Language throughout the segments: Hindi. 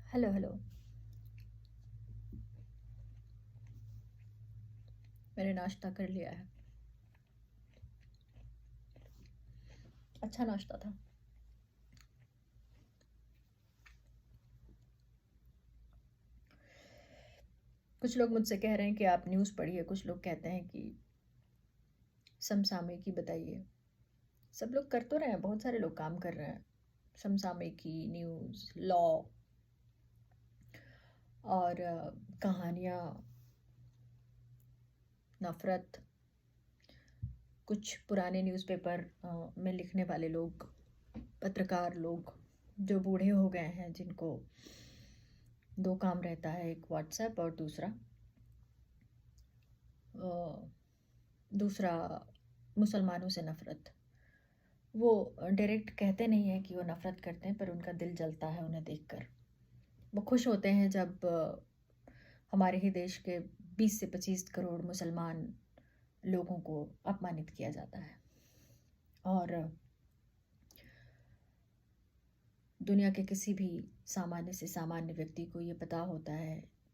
Hello hello. मैंने नाश्ता कर लिया है। अच्छा नाश्ता था। कुछ लोग मुझसे कह रहे हैं कि आप न्यूज़ पढ़िए, कुछ लोग कहते हैं कि समसामयिकी बताइए। सब लोग कर तो रहे हैं, बहुत सारे लोग काम कर रहे हैं। समसामयिकी, न्यूज़, लॉ और कहानियाँ, नफ़रत। कुछ पुराने न्यूज़पेपर में लिखने वाले लोग, पत्रकार लोग जो बूढ़े हो गए हैं, जिनको दो काम रहता है, एक व्हाट्सएप और दूसरा मुसलमानों से नफ़रत। वो डायरेक्ट कहते नहीं हैं कि वो नफ़रत करते हैं, पर उनका दिल जलता है उन्हें देखकर। वो खुश होते हैं जब हमारे ही देश के 20 से 25 करोड़ मुसलमान लोगों को अपमानित किया जाता है। और दुनिया के किसी भी सामान्य से सामान्य व्यक्ति को ये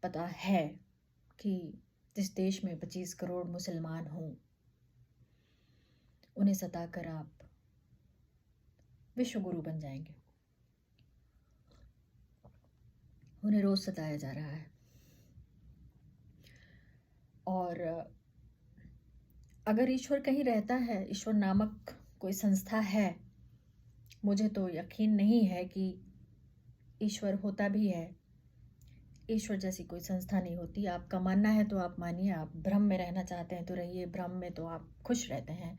पता है कि जिस देश में 25 करोड़ मुसलमान हों, उन्हें सताकर आप विश्व गुरु बन जाएंगे। उन्हें रोज़ सताया जा रहा है। और अगर ईश्वर कहीं रहता है, ईश्वर नामक कोई संस्था है, मुझे तो यकीन नहीं है कि ईश्वर होता भी है। ईश्वर जैसी कोई संस्था नहीं होती। आपका मानना है तो आप मानिए, आप भ्रम में रहना चाहते हैं तो रहिए, भ्रम में तो आप खुश रहते हैं।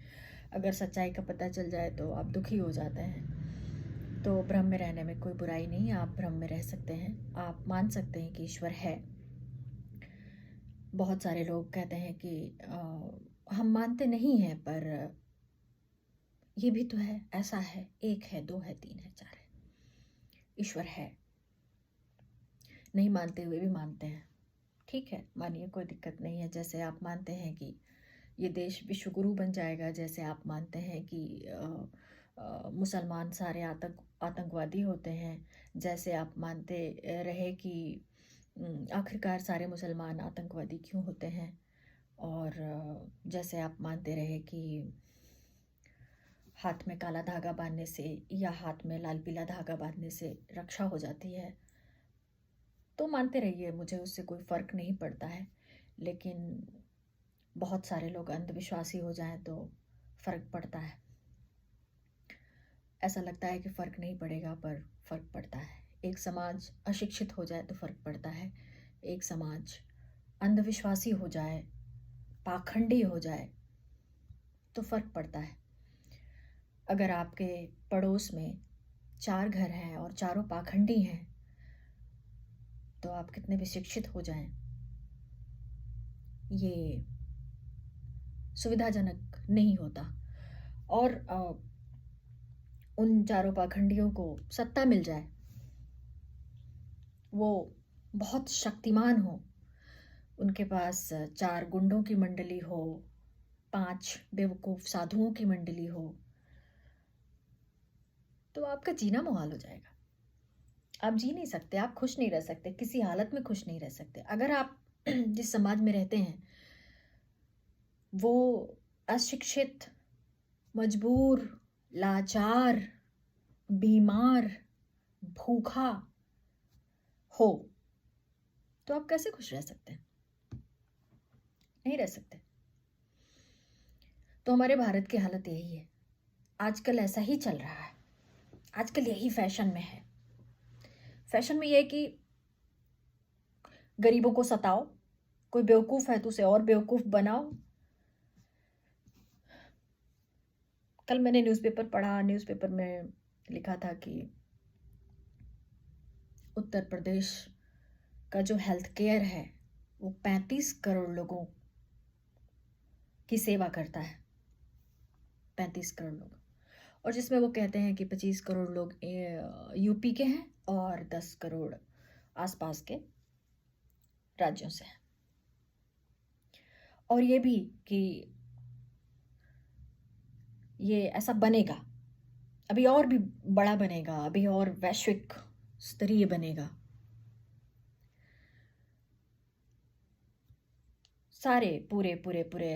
अगर सच्चाई का पता चल जाए तो आप दुखी हो जाते हैं। तो भ्रम में रहने में कोई बुराई नहीं है, आप भ्रम में रह सकते हैं। आप मान सकते हैं कि ईश्वर है। बहुत सारे लोग कहते हैं कि हम मानते नहीं हैं, पर ये भी तो है, ऐसा है, एक है, दो है, तीन है, चार है, ईश्वर है। नहीं मानते हुए भी मानते हैं। ठीक है, मानिए, कोई दिक्कत नहीं है। जैसे आप मानते हैं कि ये देश विश्वगुरु बन जाएगा, जैसे आप मानते हैं कि मुसलमान सारे आतंकवादी होते हैं, जैसे आप मानते रहे कि आखिरकार सारे मुसलमान आतंकवादी क्यों होते हैं, और जैसे आप मानते रहे कि हाथ में काला धागा बांधने से या हाथ में लाल पीला धागा बांधने से रक्षा हो जाती है, तो मानते रहिए, मुझे उससे कोई फ़र्क नहीं पड़ता है। लेकिन बहुत सारे लोग अंधविश्वासी हो जाएं तो फ़र्क पड़ता है। ऐसा लगता है कि फ़र्क नहीं पड़ेगा, पर फ़र्क पड़ता है। एक समाज अशिक्षित हो जाए तो फ़र्क पड़ता है। एक समाज अंधविश्वासी हो जाए, पाखंडी हो जाए, तो फ़र्क पड़ता है। अगर आपके पड़ोस में 4 घर हैं और चारों पाखंडी हैं, तो आप कितने भी शिक्षित हो जाएं, ये सुविधाजनक नहीं होता। और उन चारों पाखंडियों को सत्ता मिल जाए, वो बहुत शक्तिमान हो, उनके पास 4 गुंडों की मंडली हो, 5 बेवकूफ़ साधुओं की मंडली हो, तो आपका जीना मुहाल हो जाएगा। आप जी नहीं सकते, आप खुश नहीं रह सकते, किसी हालत में खुश नहीं रह सकते। अगर आप जिस समाज में रहते हैं वो अशिक्षित, मजबूर, लाचार, बीमार, भूखा हो, तो आप कैसे खुश रह सकते हैं? नहीं रह सकते। तो हमारे भारत की हालत यही है। आजकल ऐसा ही चल रहा है। आजकल यही फैशन में है। फैशन में ये है कि गरीबों को सताओ, कोई बेवकूफ़ है तो उसे और बेवकूफ़ बनाओ। कल मैंने न्यूज़पेपर पढ़ा, न्यूज़पेपर में लिखा था कि उत्तर प्रदेश का जो हेल्थ केयर है वो 35 करोड़ लोगों की सेवा करता है। 35 करोड़ लोग। और जिसमें वो कहते हैं कि 25 करोड़ लोग यूपी के हैं और 10 करोड़ आसपास के राज्यों से हैं। और ये भी कि ये ऐसा बनेगा, अभी और भी बड़ा बनेगा, अभी और वैश्विक स्तरीय बनेगा। सारे पूरे पूरे पूरे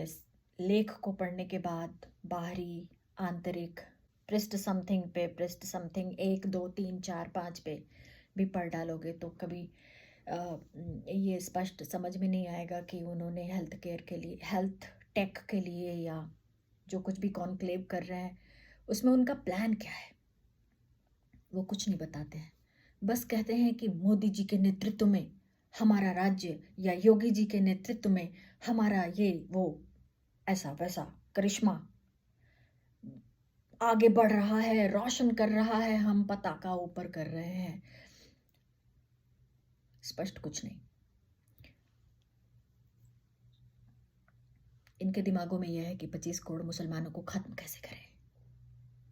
लेख को पढ़ने के बाद बाहरी, आंतरिक, पृष्ठ समथिंग पे, पृष्ठ समथिंग 1 2 3 4 5 पे भी पढ़ डालोगे तो कभी ये स्पष्ट समझ में नहीं आएगा कि उन्होंने हेल्थ केयर के लिए, हेल्थ टेक के लिए, या जो कुछ भी कॉन्क्लेव कर रहे हैं उसमें उनका प्लान क्या है। वो कुछ नहीं बताते हैं, बस कहते हैं कि मोदी जी के नेतृत्व में हमारा राज्य, या योगी जी के नेतृत्व में हमारा ये वो ऐसा वैसा करिश्मा आगे बढ़ रहा है, रोशन कर रहा है, हम पताका ऊपर कर रहे हैं। स्पष्ट कुछ नहीं। इनके दिमागों में यह है कि 25 करोड़ मुसलमानों को खत्म कैसे करें,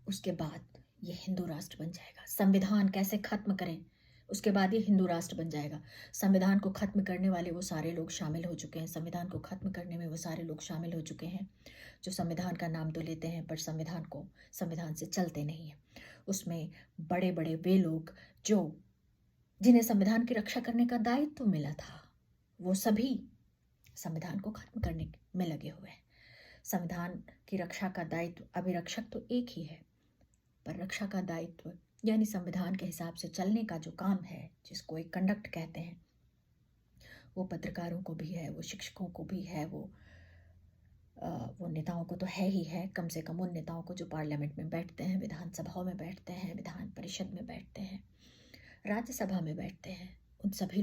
उसके बाद ये हिंदू राष्ट्र बन जाएगा। संविधान कैसे खत्म करें, उसके बाद ये हिंदू राष्ट्र बन जाएगा। संविधान को खत्म करने वाले वो सारे लोग शामिल हो चुके हैं, संविधान को खत्म करने में वो सारे लोग शामिल हो चुके हैं जो संविधान का नाम तो लेते हैं पर संविधान से चलते नहीं हैं। उसमें बड़े बड़े वे लोग जिन्हें संविधान की रक्षा करने का दायित्व मिला था, वो सभी संविधान को खत्म करने में लगे हुए हैं। संविधान की रक्षा का दायित्व, अभिरक्षक तो एक ही है, पर रक्षा का दायित्व यानी संविधान के हिसाब से चलने का जो काम है, जिसको एक कंडक्ट कहते हैं, वो पत्रकारों को भी है, वो शिक्षकों को भी है, वो नेताओं को तो है ही है। कम से कम उन नेताओं को जो पार्लियामेंट में बैठते हैं, विधानसभाओं में बैठते हैं, विधान परिषद में बैठते हैं, राज्यसभा में बैठते हैं, उन सभी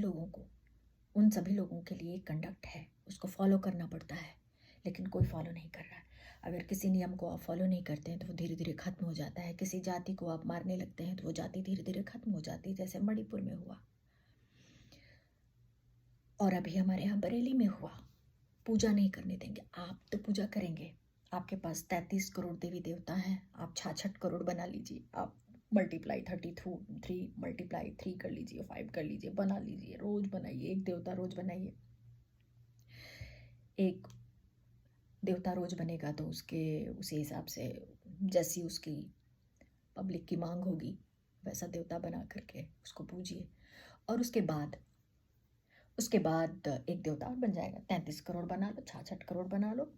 लोगों के लिए एक कंडक्ट है, उसको फॉलो करना पड़ता है। लेकिन कोई फॉलो नहीं कर रहा है। अगर किसी नियम को आप फॉलो नहीं करते हैं तो वो धीरे धीरे खत्म हो जाता है। किसी जाति को आप मारने लगते हैं तो वो जाति धीरे धीरे खत्म हो जाती है, जैसे मणिपुर में हुआ और अभी हमारे यहाँ बरेली में हुआ। पूजा नहीं करने देंगे। आप तो पूजा करेंगे, आपके पास 33 करोड़ देवी देवता हैं, आप 66 करोड़ बना लीजिए, आप मल्टीप्लाई 33 मल्टीप्लाई 3 कर लीजिए, 5 कर लीजिए, बना लीजिए, रोज बनाइए, एक देवता रोज बनाइए। एक देवता रोज बनेगा तो उसी हिसाब से जैसी उसकी पब्लिक की मांग होगी वैसा देवता बना करके उसको पूजिए। और उसके बाद एक देवता और बन जाएगा। 33 करोड़ बना लो, 66 करोड़ बना लो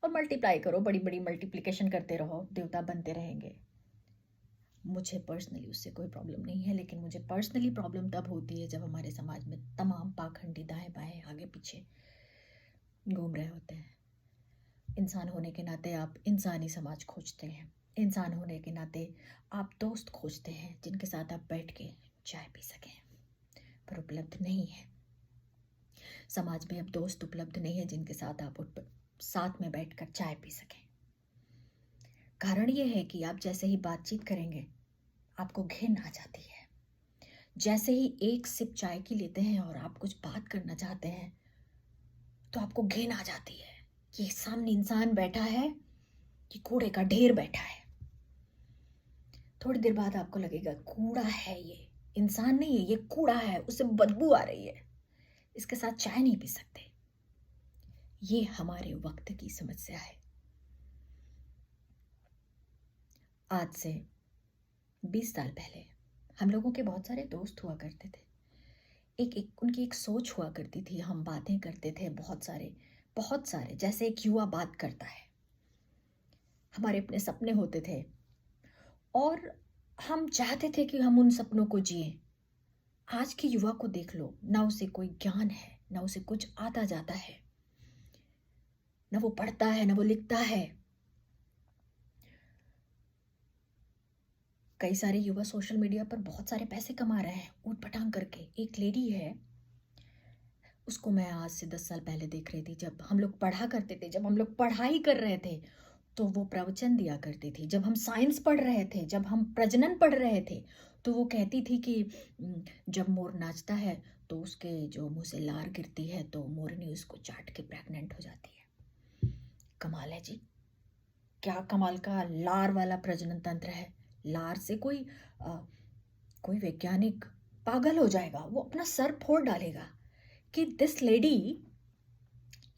और मल्टीप्लाई करो, बड़ी बड़ी मल्टीप्लिकेशन करते रहो, देवता बनते रहेंगे। मुझे पर्सनली उससे कोई प्रॉब्लम नहीं है, लेकिन मुझे पर्सनली प्रॉब्लम तब होती है जब हमारे समाज में तमाम पाखंडी दाएं बाएं आगे पीछे घूम रहे होते हैं। इंसान होने के नाते आप इंसानी समाज खोजते हैं, इंसान होने के नाते आप दोस्त खोजते हैं जिनके साथ आप बैठ के चाय पी सकें, पर उपलब्ध नहीं है। समाज में अब दोस्त उपलब्ध नहीं है जिनके साथ आप साथ में बैठकर चाय पी सकें। कारण यह है कि आप जैसे ही बातचीत करेंगे आपको घिन आ जाती है। जैसे ही एक सिप चाय की लेते हैं और आप कुछ बात करना चाहते हैं तो आपको घिन आ जाती है कि सामने इंसान बैठा है कि कूड़े का ढेर बैठा है। थोड़ी देर बाद आपको लगेगा कूड़ा है, ये इंसान नहीं है, ये कूड़ा है, उससे बदबू आ रही है, इसके साथ चाय नहीं पी सकते। ये हमारे वक्त की समस्या है। आज से 20 साल पहले हम लोगों के बहुत सारे दोस्त हुआ करते थे। उनकी एक सोच हुआ करती थी, हम बातें करते थे बहुत सारे, जैसे एक युवा बात करता है। हमारे अपने सपने होते थे और हम चाहते थे कि हम उन सपनों को जिए। आज के युवा को देख लो, ना उसे कोई ज्ञान है, ना उसे कुछ आता जाता है, ना वो पढ़ता है, ना वो लिखता है। कई सारे युवा सोशल मीडिया पर बहुत सारे पैसे कमा रहे हैं ऊट पटांग करके। एक लेडी है, उसको मैं आज से 10 साल पहले देख रही थी, जब हम लोग पढ़ा करते थे, जब हम लोग पढ़ाई कर रहे थे तो वो प्रवचन दिया करती थी। जब हम साइंस पढ़ रहे थे, जब हम प्रजनन पढ़ रहे थे तो वो कहती थी कि जब मोर नाचता है तो उसके जो मुंह से लार गिरती है तो मोरनी उसको चाट के प्रेग्नेंट हो जाती है। कमाल है जी, क्या कमाल का लार वाला प्रजनन तंत्र है। लार से कोई वैज्ञानिक पागल हो जाएगा, वो अपना सर फोड़ डालेगा कि दिस लेडी,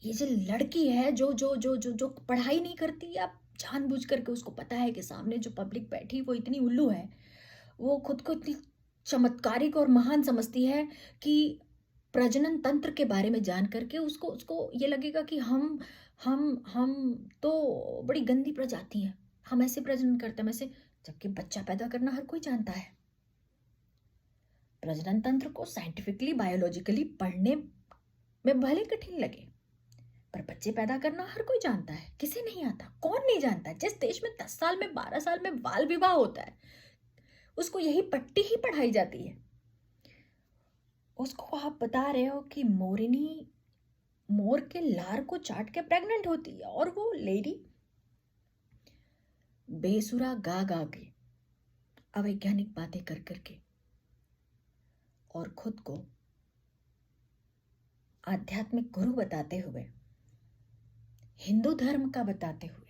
ये जो लड़की है जो जो जो जो जो पढ़ाई नहीं करती, आप जानबूझ करके उसको पता है कि सामने जो पब्लिक बैठी वो इतनी उल्लू है, वो खुद को इतनी चमत्कारिक और महान समझती है कि प्रजनन तंत्र के बारे में जान करके उसको उसको ये लगेगा कि हम तो बड़ी गंदी प्रजाति हैं, हम ऐसे प्रजनन करते हैं वैसे, जबकि बच्चा पैदा करना हर कोई जानता है। प्रजनन तंत्र को साइंटिफिकली बायोलॉजिकली पढ़ने में भले कठिन लगे, पर बच्चे पैदा करना हर कोई जानता है। किसे नहीं आता? कौन नहीं जानता है? जिस देश में 10 साल में 12 साल में बाल विवाह होता है, उसको यही पट्टी ही पढ़ाई जाती है। उसको आप बता रहे हो कि मोरिनी मोर के लार को चाट के प्रेग्नेंट होती है, और वो लेडी बेसुरा गा गा के, अवैज्ञानिक बातें कर करके, और खुद को आध्यात्मिक गुरु बताते हुए, हिंदू धर्म का बताते हुए,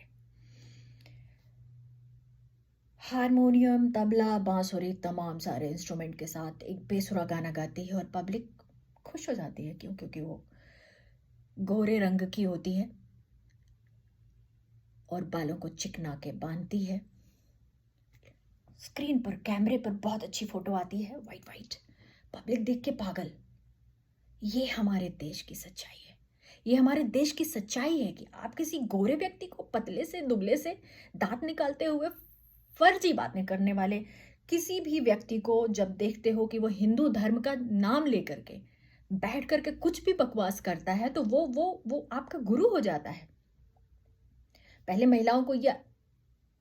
हारमोनियम, तबला, बांसुरी, तमाम सारे इंस्ट्रूमेंट के साथ एक बेसुरा गाना गाती है, और पब्लिक खुश हो जाती है। क्यों? क्योंकि वो गोरे रंग की होती है और बालों को चिकना के बांधती है। स्क्रीन पर, कैमरे पर बहुत अच्छी फोटो आती है, वाइट वाइट, पब्लिक देख के पागल। ये हमारे देश की सच्चाई है। ये हमारे देश की सच्चाई है कि आप किसी गोरे व्यक्ति को पतले से दुबले से दांत निकालते हुए फर्जी बातें करने वाले किसी भी व्यक्ति को जब देखते हो कि वो हिंदू धर्म का नाम लेकर के बैठ करके कुछ भी बकवास करता है, तो वो आपका गुरु हो जाता है। पहले महिलाओं को यह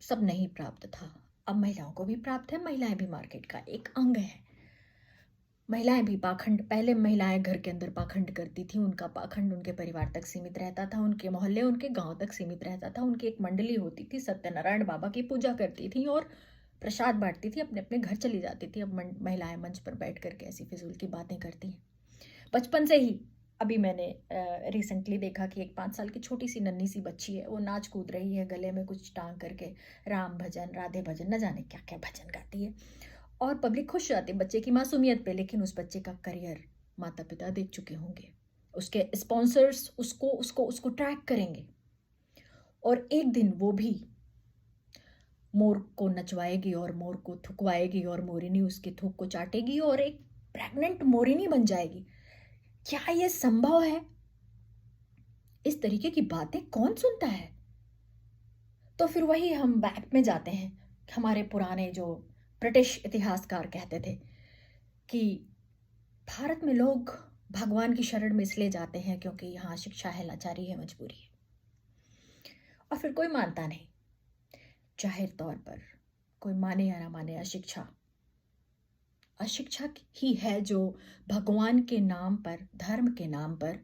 सब नहीं प्राप्त था, अब महिलाओं को भी प्राप्त है। महिलाएं भी मार्केट का एक अंग है। महिलाएं भी पाखंड, पहले महिलाएं घर के अंदर पाखंड करती थी, उनका पाखंड उनके परिवार तक सीमित रहता था, उनके मोहल्ले, उनके गांव तक सीमित रहता था। उनकी एक मंडली होती थी, सत्यनारायण बाबा की पूजा करती थी और प्रसाद बांटती थी, अपने अपने घर चली जाती थी। अब महिलाएं मंच पर बैठ करके ऐसी फिजूल की बातें करती हैं बचपन से ही। अभी मैंने रिसेंटली देखा कि एक 5 साल की छोटी सी नन्ही सी बच्ची है, वो नाच कूद रही है, गले में कुछ टांग करके राम भजन, राधे भजन, न जाने क्या क्या भजन गाती है, और पब्लिक खुश जाती है बच्चे की मासूमियत पे। लेकिन उस बच्चे का करियर माता पिता देख चुके होंगे, उसके स्पॉन्सर्स उसको उसको उसको ट्रैक करेंगे, और एक दिन वो भी मोर को नचवाएगी और मोर को थुकवाएगी, और मोरिनी उसके थूक को चाटेगी और एक प्रेग्नेंट मोरिनी बन जाएगी। क्या ये संभव है? इस तरीके की बातें कौन सुनता है? तो फिर वही हम बैक में जाते हैं। हमारे पुराने जो ब्रिटिश इतिहासकार कहते थे कि भारत में लोग भगवान की शरण में इसलिए जाते हैं क्योंकि यहाँ शिक्षा है, लाचारी है, मजबूरी है, और फिर कोई मानता नहीं। जाहिर तौर पर कोई माने या ना माने, अशिक्षा ही है जो भगवान के नाम पर, धर्म के नाम पर,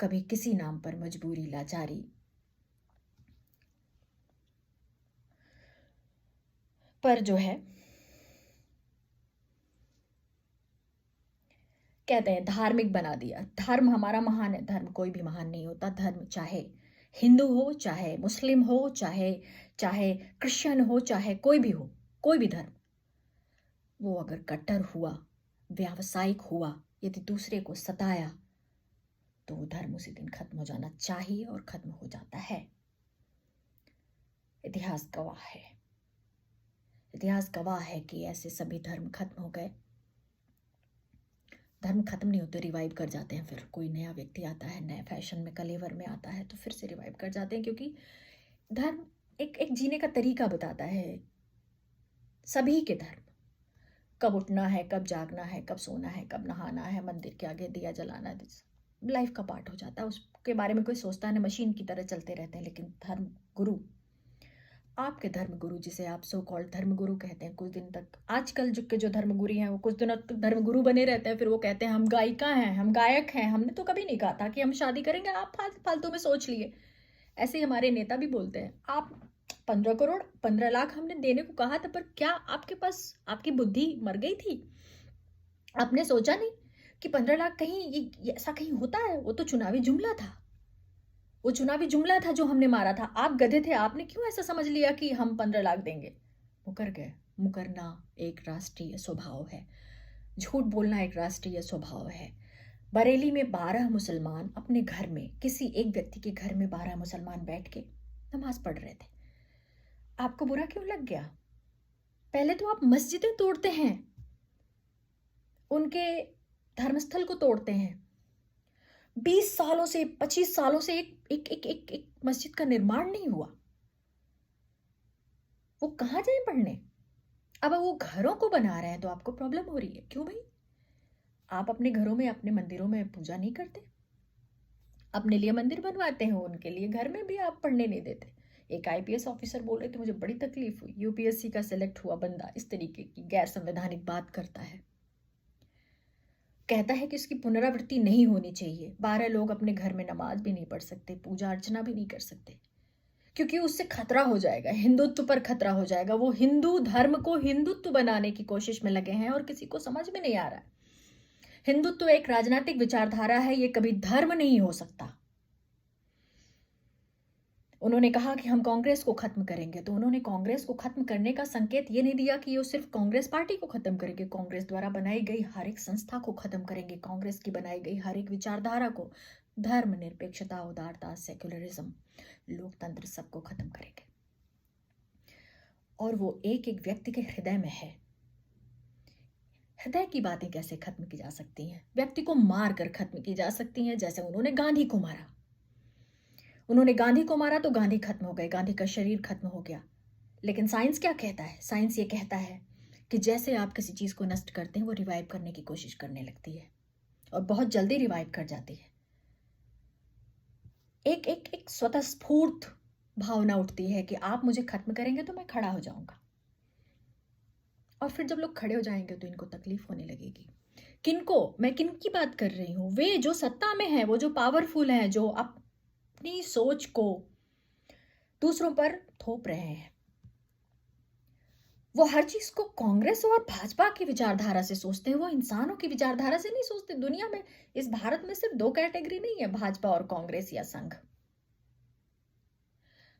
कभी किसी नाम पर मजबूरी, लाचारी पर जो है कहते हैं धार्मिक बना दिया। धर्म हमारा महान है। धर्म कोई भी महान नहीं होता। धर्म चाहे हिंदू हो, चाहे मुस्लिम हो, चाहे चाहे क्रिश्चियन हो, चाहे कोई भी हो, कोई भी धर्म, वो अगर कट्टर हुआ, व्यावसायिक हुआ, यदि दूसरे को सताया, तो वो धर्म उसी दिन खत्म हो जाना चाहिए और खत्म हो जाता है। इतिहास गवाह है। इतिहास गवाह है कि ऐसे सभी धर्म खत्म हो गए। धर्म खत्म नहीं होते, रिवाइव कर जाते हैं। फिर कोई नया व्यक्ति आता है, नए फैशन में, कलेवर में आता है, तो फिर से रिवाइव कर जाते हैं, क्योंकि धर्म एक जीने का तरीका बताता है। सभी के धर्म, कब उठना है, कब जागना है, कब सोना है, कब नहाना है, मंदिर के आगे दिया जलाना है, लाइफ का पार्ट हो जाता है। उसके बारे में कोई सोचता नहीं, मशीन की तरह चलते रहते हैं। लेकिन धर्म गुरु, आपके धर्म गुरु, जिसे आप सो कॉल्ड धर्म गुरु कहते हैं, कुछ दिन तक, आजकल जो धर्म गुरु हैं वो कुछ दिनों तक धर्म गुरु बने रहते हैं। फिर वो कहते हैं हम गायिका हैं, हम गायक हैं, हमने तो कभी नहीं कहा था कि हम शादी करेंगे, आप फालतू में सोच लिए। ऐसे ही हमारे नेता भी बोलते हैं, आप 15 करोड़ 15 लाख हमने देने को कहा था, पर क्या आपके पास, आपकी बुद्धि मर गई थी? आपने सोचा नहीं कि 15 लाख कहीं ये ऐसा कहीं होता है? वो तो चुनावी जुमला था, वो चुनावी जुमला था जो हमने मारा था। आप गधे थे, आपने क्यों ऐसा समझ लिया कि हम 15 लाख देंगे? मुकर गए। मुकरना एक राष्ट्रीय स्वभाव है, झूठ बोलना एक राष्ट्रीय स्वभाव है। बरेली में 12 मुसलमान अपने घर में, किसी एक व्यक्ति के घर में 12 मुसलमान बैठ के नमाज पढ़ रहे थे। आपको बुरा क्यों लग गया? पहले तो आप मस्जिदें तोड़ते हैं, उनके धर्मस्थल को तोड़ते हैं। 20 सालों से 25 सालों से एक मस्जिद का निर्माण नहीं हुआ। वो कहाँ जाए पढ़ने? अब वो घरों को बना रहे हैं तो आपको प्रॉब्लम हो रही है। क्यों भाई? आप अपने घरों में, अपने मंदिरों में पूजा नहीं करते? अपने लिए मंदिर बनवाते हैं, उनके लिए घर में भी आप पढ़ने नहीं देते। एक आईपीएस ऑफिसर बोल रहे थे, मुझे बड़ी तकलीफ हुई। यूपीएससी का सिलेक्ट हुआ बंदा इस तरीके की गैर संवैधानिक बात करता है। कहता है कि उसकी पुनरावृत्ति नहीं होनी चाहिए। 12 लोग अपने घर में नमाज भी नहीं पढ़ सकते, पूजा अर्चना भी नहीं कर सकते, क्योंकि उससे खतरा हो जाएगा, हिंदुत्व पर खतरा हो जाएगा। वो हिंदू धर्म को हिंदुत्व बनाने की कोशिश में लगे हैं और किसी को समझ में नहीं आ रहा है। हिंदुत्व एक राजनीतिक विचारधारा है, ये कभी धर्म नहीं हो सकता। उन्होंने कहा कि हम कांग्रेस को खत्म करेंगे, तो उन्होंने कांग्रेस को खत्म करने का संकेत ये नहीं दिया कि वो सिर्फ कांग्रेस पार्टी को खत्म करेंगे। कांग्रेस द्वारा बनाई गई हर एक संस्था को खत्म करेंगे, कांग्रेस की बनाई गई हर एक विचारधारा को, धर्म निरपेक्षता, उदारता, सेक्युलरिज्म, लोकतंत्र, सबको खत्म करेंगे। और वो एक एक व्यक्ति के हृदय में है। हृदय की बातें कैसे खत्म की जा सकती हैं? व्यक्ति को मार कर खत्म की जा सकती हैं, जैसे उन्होंने गांधी को मारा। उन्होंने गांधी को मारा तो गांधी खत्म हो गए, गांधी का शरीर खत्म हो गया। लेकिन साइंस क्या कहता है? साइंस ये कहता है कि जैसे आप किसी चीज को नष्ट करते हैं, वो रिवाइव करने की कोशिश करने लगती है और बहुत जल्दी रिवाइव कर जाती है। एक एक एक स्वतःस्फूर्त भावना उठती है कि आप मुझे खत्म करेंगे तो मैं खड़ा हो जाऊंगा। और फिर जब लोग खड़े हो जाएंगे तो इनको तकलीफ होने लगेगी। किनको? मैं किनकी बात कर रही हूं? वे जो सत्ता में है, वो जो पावरफुल है, जो अपनी सोच को दूसरों पर थोप रहे हैं। वो हर चीज को कांग्रेस और भाजपा की विचारधारा से सोचते हैं, वो इंसानों की विचारधारा से नहीं सोचते। दुनिया में, इस भारत में सिर्फ 2 कैटेगरी नहीं है, भाजपा और कांग्रेस या संघ।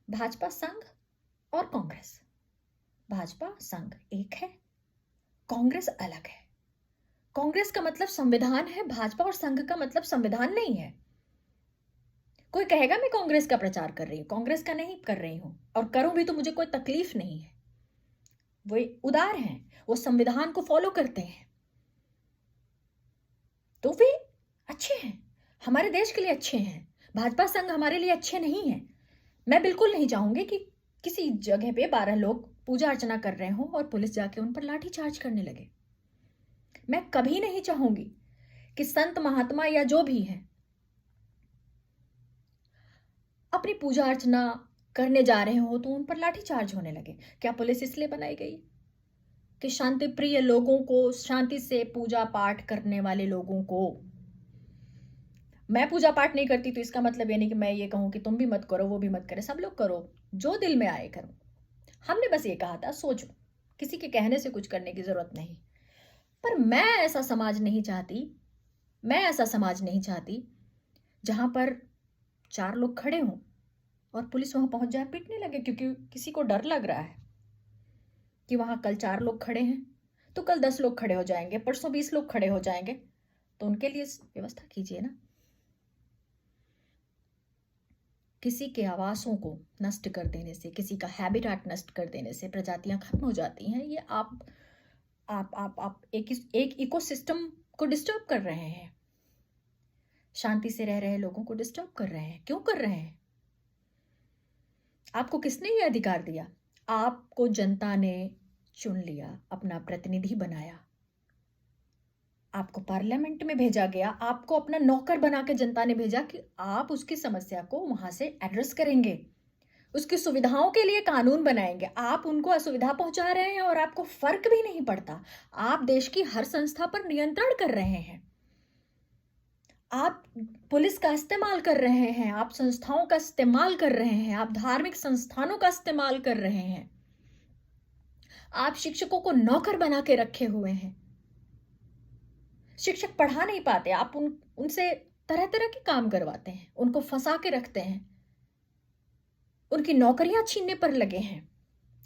भाजपा, संघ और कांग्रेस। भाजपा, संघ एक है, कांग्रेस अलग है। कांग्रेस का मतलब संविधान है, भाजपा और संघ का मतलब संविधान नहीं है। कोई कहेगा मैं कांग्रेस का प्रचार कर रही हूं, कांग्रेस का नहीं कर रही हूं, और करूं भी तो मुझे कोई तकलीफ नहीं है। वो उदार हैं, वो संविधान को फॉलो करते हैं, तो वे अच्छे हैं, हमारे देश के लिए अच्छे हैं। भाजपा, संघ हमारे लिए अच्छे नहीं है। मैं बिल्कुल नहीं चाहूंगी कि किसी जगह पे 12 लोग पूजा अर्चना कर रहे हों और पुलिस जाके उन पर लाठी चार्ज करने लगे। मैं कभी नहीं चाहूंगी कि संत महात्मा या जो भी हैं अपनी पूजा अर्चना करने जा रहे हो तो उन पर लाठी चार्ज होने लगे। क्या पुलिस इसलिए बनाई गई कि शांति प्रिय लोगों को, शांति से पूजा पाठ करने वाले लोगों को? मैं पूजा पाठ नहीं करती तो इसका मतलब ये नहीं कि मैं ये कहूं कि तुम भी मत करो, वो भी मत करे, सब लोग करो, जो दिल में आए करो। हमने बस ये कहा था सोचो, किसी के कहने से कुछ करने की जरूरत नहीं। पर मैं ऐसा समाज नहीं चाहती, मैं ऐसा समाज नहीं चाहती जहां पर 4 लोग खड़े हों और पुलिस वहां पहुंच जाए, पीटने लगे, क्योंकि किसी को डर लग रहा है कि वहां कल 4 लोग खड़े हैं तो कल 10 लोग खड़े हो जाएंगे, परसों 20 लोग खड़े हो जाएंगे। तो उनके लिए व्यवस्था कीजिए ना। किसी के आवासों को नष्ट कर देने से, किसी का हैबिटेट नष्ट कर देने से प्रजातियां खत्म हो जाती हैं। ये आप एक इकोसिस्टम को डिस्टर्ब कर रहे हैं, शांति से रह रहे लोगों को डिस्टर्ब कर रहे हैं। क्यों कर रहे हैं? आपको किसने ये अधिकार दिया? आपको जनता ने चुन लिया, अपना प्रतिनिधि बनाया, आपको पार्लियामेंट में भेजा गया, आपको अपना नौकर बना के जनता ने भेजा कि आप उसकी समस्या को वहां से एड्रेस करेंगे, उसकी सुविधाओं के लिए कानून बनाएंगे। आप उनको असुविधा पहुंचा रहे हैं और आपको फर्क भी नहीं पड़ता। आप देश की हर संस्था पर नियंत्रण कर रहे हैं, आप पुलिस का इस्तेमाल कर रहे हैं, आप संस्थाओं का इस्तेमाल कर रहे हैं, आप धार्मिक संस्थानों का इस्तेमाल कर रहे हैं, आप शिक्षकों को नौकर बना के रखे हुए हैं। शिक्षक पढ़ा नहीं पाते, आप उनसे तरह तरह के काम करवाते हैं, उनको फंसा के रखते हैं, उनकी नौकरियां छीनने पर लगे हैं।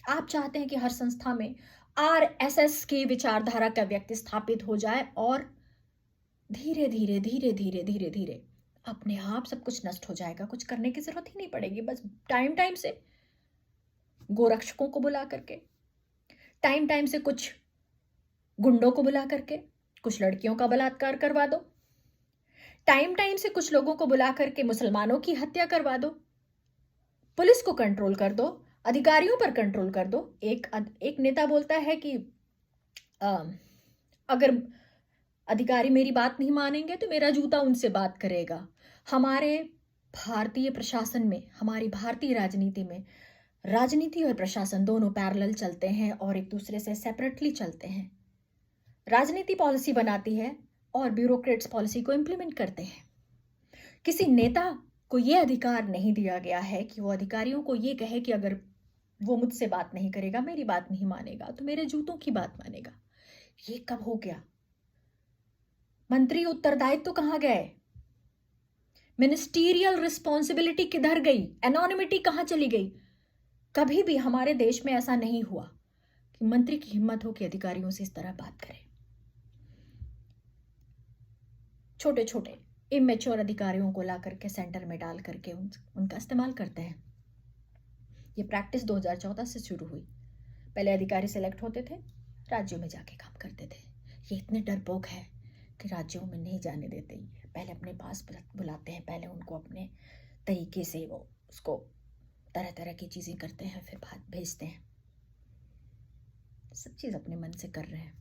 आप चाहते हैं कि हर संस्था में आरएसएस की विचारधारा का व्यक्ति स्थापित हो जाए और धीरे धीरे धीरे धीरे धीरे धीरे अपने आप सब कुछ नष्ट हो जाएगा। कुछ करने की जरूरत ही नहीं पड़ेगी, बस टाइम टाइम से गोरक्षकों को बुला करके, टाइम टाइम से कुछ गुंडों को बुला करके, कुछ लड़कियों का बलात्कार करवा दो, टाइम टाइम से कुछ लोगों को बुला करके मुसलमानों की हत्या करवा दो, पुलिस को कंट्रोल कर दो, अधिकारियों पर कंट्रोल कर दो। एक नेता बोलता है कि अगर अधिकारी मेरी बात नहीं मानेंगे तो मेरा जूता उनसे बात करेगा। हमारे भारतीय प्रशासन में, हमारी भारतीय राजनीति में, राजनीति और प्रशासन दोनों पैरेलल चलते हैं और एक दूसरे से सेपरेटली चलते हैं। राजनीति पॉलिसी बनाती है और ब्यूरोक्रेट्स पॉलिसी को इम्प्लीमेंट करते हैं। किसी नेता को यह अधिकार नहीं दिया गया है कि वो अधिकारियों को ये कहे कि अगर वो मुझसे बात नहीं करेगा, मेरी बात नहीं मानेगा, तो मेरे जूतों की बात मानेगा। ये कब हो गया? मंत्री उत्तरदायित्व तो कहाँ गए? मिनिस्टीरियल रिस्पॉन्सिबिलिटी किधर गई? एनोनिमिटी कहाँ चली गई? कभी भी हमारे देश में ऐसा नहीं हुआ कि मंत्री की हिम्मत हो कि अधिकारियों से इस तरह बात करें। छोटे छोटे इमेच्योर अधिकारियों को ला करके सेंटर में डाल करके उनका इस्तेमाल करते हैं। ये प्रैक्टिस 2014 से शुरू हुई। पहले अधिकारी सेलेक्ट होते थे, राज्यों में जाके काम करते थे। ये इतने डरपोक है कि राज्यों में नहीं जाने देते। पहले अपने पास बुलाते हैं, पहले उनको अपने तरीके से वो उसको तरह तरह की चीज़ें करते हैं, फिर बात भेजते हैं। सब चीज़ अपने मन से कर रहे हैं।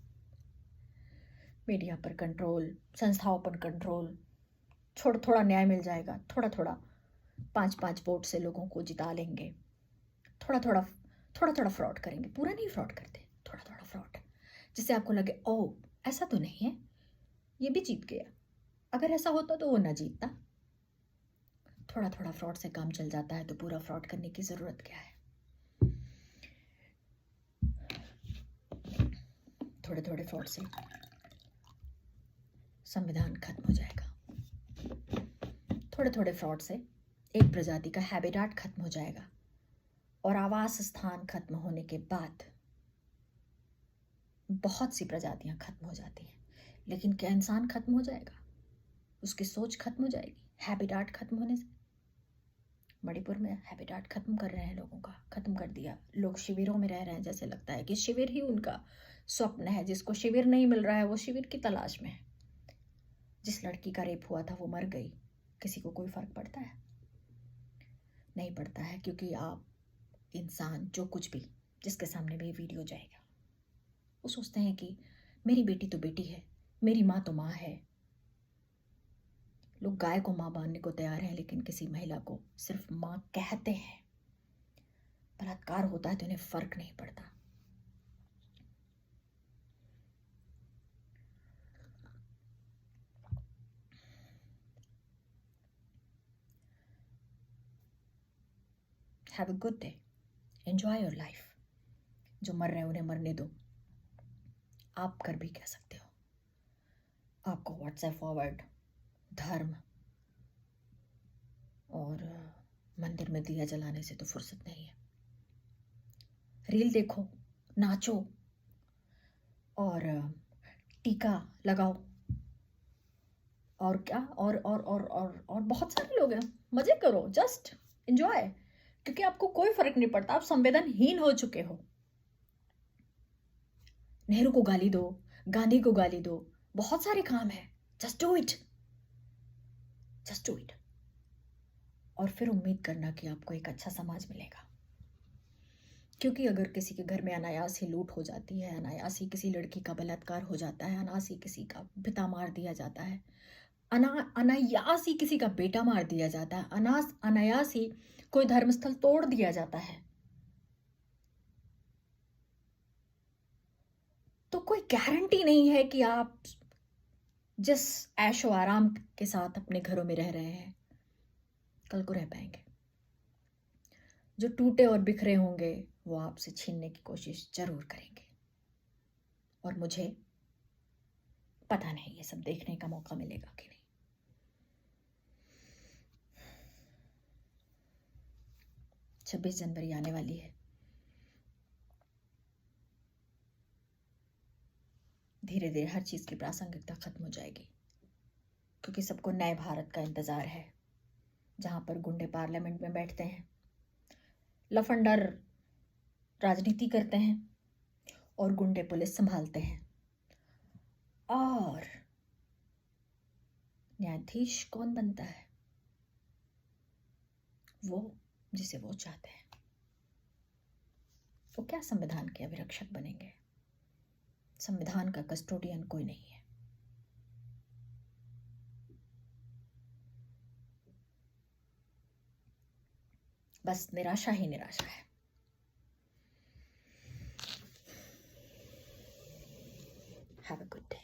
मीडिया पर कंट्रोल, संस्थाओं पर कंट्रोल, थोड़ा न्याय मिल जाएगा, थोड़ा 5-5 वोट से लोगों को जिता लेंगे, थोड़ा फ्रॉड करेंगे। पूरा नहीं फ्रॉड करते, थोड़ा फ्रॉड, जिससे आपको लगे ओ ऐसा तो नहीं है, ये भी जीत गया। अगर ऐसा होता तो वो ना जीतता। थोड़ा फ्रॉड से काम चल जाता है, तो पूरा फ्रॉड करने की जरूरत क्या है? थोड़े फ्रॉड से संविधान खत्म हो जाएगा। थोड़े फ्रॉड से एक प्रजाति का हैबिटाट खत्म हो जाएगा, और आवास स्थान खत्म होने के बाद बहुत सी प्रजातियां खत्म हो जाती हैं। लेकिन क्या इंसान खत्म हो जाएगा? उसकी सोच खत्म हो जाएगी हैबिटाट खत्म होने से? मणिपुर में हैबिटाट खत्म कर रहे हैं, लोगों का खत्म कर दिया। लोग शिविरों में रह रहे हैं, जैसे लगता है कि शिविर ही उनका स्वप्न है। जिसको शिविर नहीं मिल रहा है वो शिविर की तलाश में है। जिस लड़की का रेप हुआ था वो मर गई, किसी को कोई फर्क पड़ता है? नहीं पड़ता है, क्योंकि आप इंसान जो कुछ भी, जिसके सामने भी वीडियो जाएगा, वो सोचते हैं कि मेरी बेटी तो बेटी है, मेरी माँ तो माँ है। लोग गाय को माँ मानने को तैयार हैं, लेकिन किसी महिला को सिर्फ माँ कहते हैं। बलात्कार होता है तो उन्हें फर्क नहीं पड़ता। Have a good day, enjoy your life. जो मर रहे हैं उन्हें मरने दो। आप कर भी कह सकते हो। आपको व्हाट्सएप फॉरवर्ड, धर्म और मंदिर में दिया जलाने से तो फुर्सत नहीं है। रील देखो, नाचो और टीका लगाओ, और क्या, और बहुत सारे लोग हैं। मजे करो, जस्ट एंजॉय, क्योंकि आपको कोई फर्क नहीं पड़ता। आप संवेदनहीन हो चुके हो। नेहरू को गाली दो, गांधी को गाली दो, बहुत सारे काम है। Just do it, just do it. और फिर उम्मीद करना कि आपको एक अच्छा समाज मिलेगा। क्योंकि अगर किसी के घर में अनायास ही लूट हो जाती है, अनायास ही किसी लड़की का बलात्कार हो जाता है, अनायास ही किसी का पिता मार दिया जाता है, अनायास ही किसी का बेटा मार दिया जाता है, अनायास ही कोई धर्मस्थल तोड़ दिया जाता है, तो कोई गारंटी नहीं है कि आप जिस ऐशो आराम के साथ अपने घरों में रह रहे हैं कल को रह पाएंगे। जो टूटे और बिखरे होंगे वो आपसे छीनने की कोशिश जरूर करेंगे। और मुझे पता नहीं ये सब देखने का मौका मिलेगा कि नहीं। 26 जनवरी आने वाली है। धीरे धीरे हर चीज की प्रासंगिकता खत्म हो जाएगी, क्योंकि सबको नए भारत का इंतजार है, जहां पर गुंडे पार्लियामेंट में बैठते हैं, लफंडर राजनीति करते हैं और गुंडे पुलिस संभालते हैं। और न्यायाधीश कौन बनता है? वो जिसे वो चाहते हैं। वो क्या संविधान के अभिरक्षक बनेंगे? संविधान का कस्टोडियन कोई नहीं है। बस निराशा ही निराशा है। Have a good day.